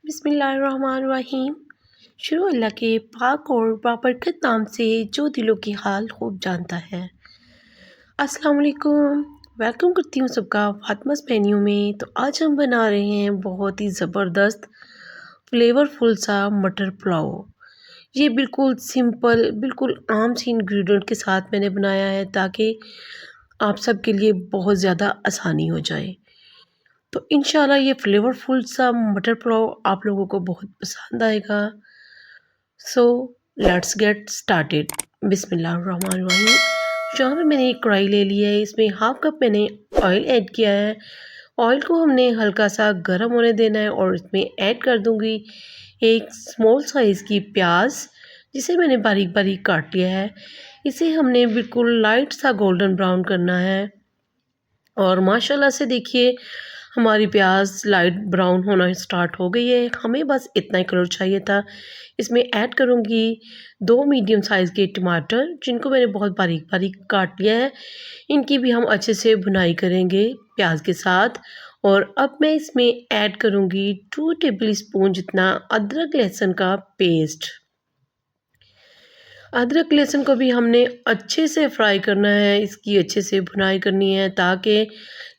बिस्मिल्लाहिर्रहमानिर्रहीम। शुरू अल्लाह के पाक और बाबरकत नाम से जो दिलों के हाल खूब जानता है। अस्सलाम वालेकुम। वेलकम करती हूँ सबका फातिमा's मेन्यू में। तो आज हम बना रहे हैं बहुत ही ज़बरदस्त फ्लेवरफुल सा मटर पुलाव। ये बिल्कुल सिंपल, बिल्कुल आम सी इंग्रेडिएंट के साथ मैंने बनाया है ताकि आप सबके लिए बहुत ज़्यादा आसानी हो जाए। तो इंशाल्लाह ये फ्लेवरफुल सा मटर पुलाव आप लोगों को बहुत पसंद आएगा। So let's get started. बिस्मिल्लाहिर्रहमानिर्रहीम। यहाँ पे मैंने एक कढ़ाई ले ली है, इसमें हाफ कप मैंने ऑयल ऐड किया है। ऑयल को हमने हल्का सा गर्म होने देना है और इसमें ऐड कर दूंगी एक स्मॉल साइज़ की प्याज, जिसे मैंने बारीक बारीक काट लिया है। इसे हमने बिल्कुल लाइट सा गोल्डन ब्राउन करना है और माशाल्लाह से देखिए हमारी प्याज लाइट ब्राउन होना स्टार्ट हो गई है। हमें बस इतना ही कलर चाहिए था। इसमें ऐड करूँगी 2 मीडियम साइज़ के टमाटर, जिनको मैंने बहुत बारीक बारीक काट लिया है। इनकी भी हम अच्छे से भुनाई करेंगे प्याज के साथ। और अब मैं इसमें ऐड करूँगी 2 टेबल स्पून जितना अदरक लहसुन का पेस्ट। अदरक लहसुन को भी हमने अच्छे से फ्राई करना है, इसकी अच्छे से भुनाई करनी है ताकि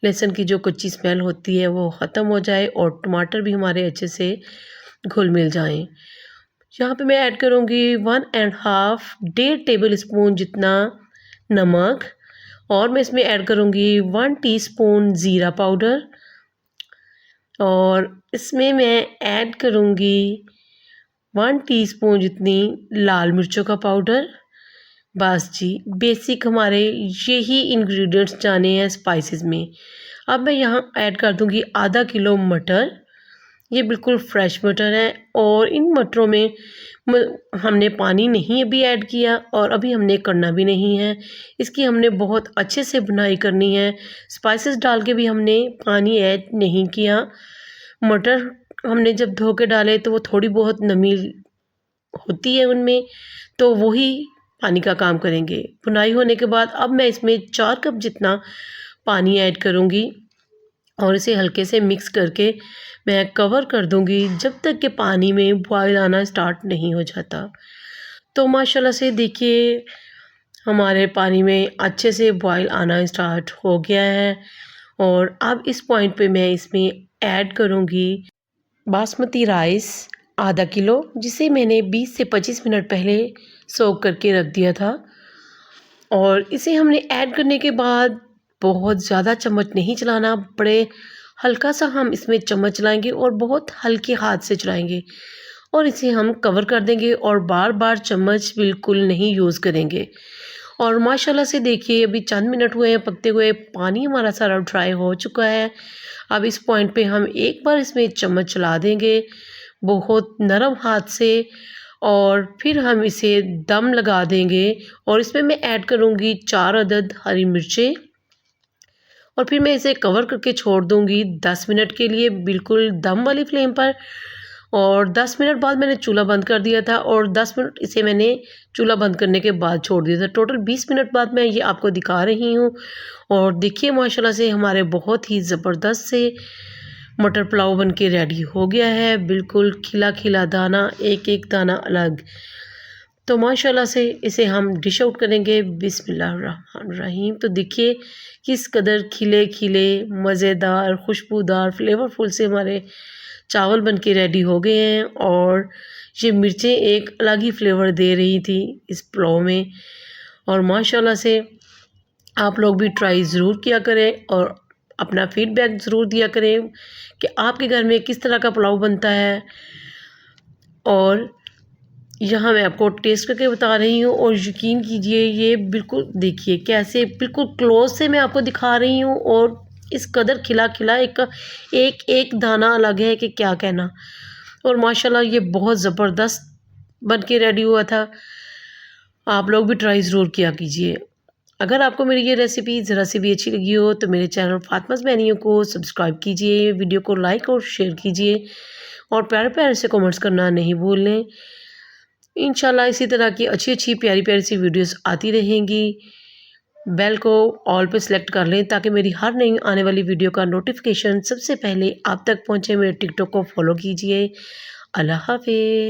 लहसुन की जो कच्ची स्मेल होती है वो ख़त्म हो जाए और टमाटर भी हमारे अच्छे से घुल मिल जाएं। यहाँ पे मैं ऐड करूँगी 1.5 डेढ़ टेबल स्पून जितना नमक और मैं इसमें ऐड करूँगी 1 टीस्पून ज़ीरा पाउडर और इसमें मैं ऐड करूँगी 1 टीस्पून जितनी लाल मिर्चों का पाउडर। बस जी, बेसिक हमारे यही इंग्रेडिएंट्स जाने हैं स्पाइसेस में। अब मैं यहाँ ऐड कर दूँगी आधा किलो मटर। ये बिल्कुल फ्रेश मटर है और इन मटरों में हमने पानी नहीं अभी ऐड किया और अभी हमने करना भी नहीं है। इसकी हमने बहुत अच्छे से भुनाई करनी है। स्पाइसेस डाल के भी हमने पानी ऐड नहीं किया। मटर हमने जब धो के डाले तो वो थोड़ी बहुत नमी होती है उनमें, तो वही पानी का काम करेंगे। भुनाई होने के बाद अब मैं इसमें 4 कप जितना पानी ऐड करूँगी और इसे हल्के से मिक्स करके मैं कवर कर दूँगी जब तक कि पानी में बॉयल आना स्टार्ट नहीं हो जाता। तो माशाल्लाह से देखिए हमारे पानी में अच्छे से बॉयल आना स्टार्ट हो गया है और अब इस पॉइंट पे मैं इसमें ऐड करूँगी बासमती राइस आधा किलो, जिसे मैंने 20 से 25 मिनट पहले सोक करके रख दिया था। और इसे हमने ऐड करने के बाद बहुत ज़्यादा चम्मच नहीं चलाना, बड़े हल्का सा हम इसमें चम्मच चलाएंगे और बहुत हल्के हाथ से चलाएंगे और इसे हम कवर कर देंगे और बार बार चम्मच बिल्कुल नहीं यूज़ करेंगे। और माशाल्लाह से देखिए अभी चंद मिनट हुए हैं पकते हुए, पानी हमारा सारा ड्राई हो चुका है। अब इस पॉइंट पे हम एक बार इसमें चम्मच चला देंगे बहुत नरम हाथ से और फिर हम इसे दम लगा देंगे। और इसमें मैं ऐड करूँगी 4 अदद हरी मिर्चें और फिर मैं इसे कवर करके छोड़ दूँगी 10 मिनट के लिए बिल्कुल दम वाली फ्लेम पर। और 10 मिनट बाद मैंने चूल्हा बंद कर दिया था और 10 मिनट इसे मैंने चूल्हा बंद करने के बाद छोड़ दिया था। टोटल 20 मिनट बाद मैं ये आपको दिखा रही हूँ और देखिए माशाल्लाह से हमारे बहुत ही ज़बरदस्त से मटर पुलाव बन के रेडी हो गया है। बिल्कुल खिला खिला दाना, एक एक दाना अलग। तो माशाल्लाह से इसे हम डिश आउट करेंगे। बिस्मिल्लाहिर्रहमानिर्रहीम। तो देखिए किस कदर खिले खिले मज़ेदार खुशबूदार फ्लेवरफुल से हमारे चावल बन के रेडी हो गए हैं और ये मिर्चें एक अलग ही फ्लेवर दे रही थी इस पुलाव में। और माशाल्लाह से आप लोग भी ट्राई ज़रूर किया करें और अपना फीडबैक ज़रूर दिया करें कि आपके घर में किस तरह का पुलाव बनता है। और यहाँ मैं आपको टेस्ट करके बता रही हूँ और यकीन कीजिए ये बिल्कुल देखिए कैसे बिल्कुल क्लोज से मैं आपको दिखा रही हूँ और इस कदर खिला खिला एक एक एक दाना अलग है कि क्या कहना। और माशाल्लाह ये बहुत ज़बरदस्त बन के रेडी हुआ था। आप लोग भी ट्राई ज़रूर किया कीजिए। अगर आपको मेरी ये रेसिपी ज़रा सी भी अच्छी लगी हो तो मेरे चैनल फातिमा's मेन्यू को सब्सक्राइब कीजिए, वीडियो को लाइक और शेयर कीजिए और प्यारे प्यारे से कमेंट्स करना नहीं भूलें। इंशाल्लाह इसी तरह की अच्छी अच्छी प्यारी प्यारी सी वीडियोस आती रहेंगी। बेल को ऑल पे सेलेक्ट कर लें ताकि मेरी हर नई आने वाली वीडियो का नोटिफिकेशन सबसे पहले आप तक पहुंचे। मेरे टिकटॉक को फॉलो कीजिए। अल्लाह हाफिज़।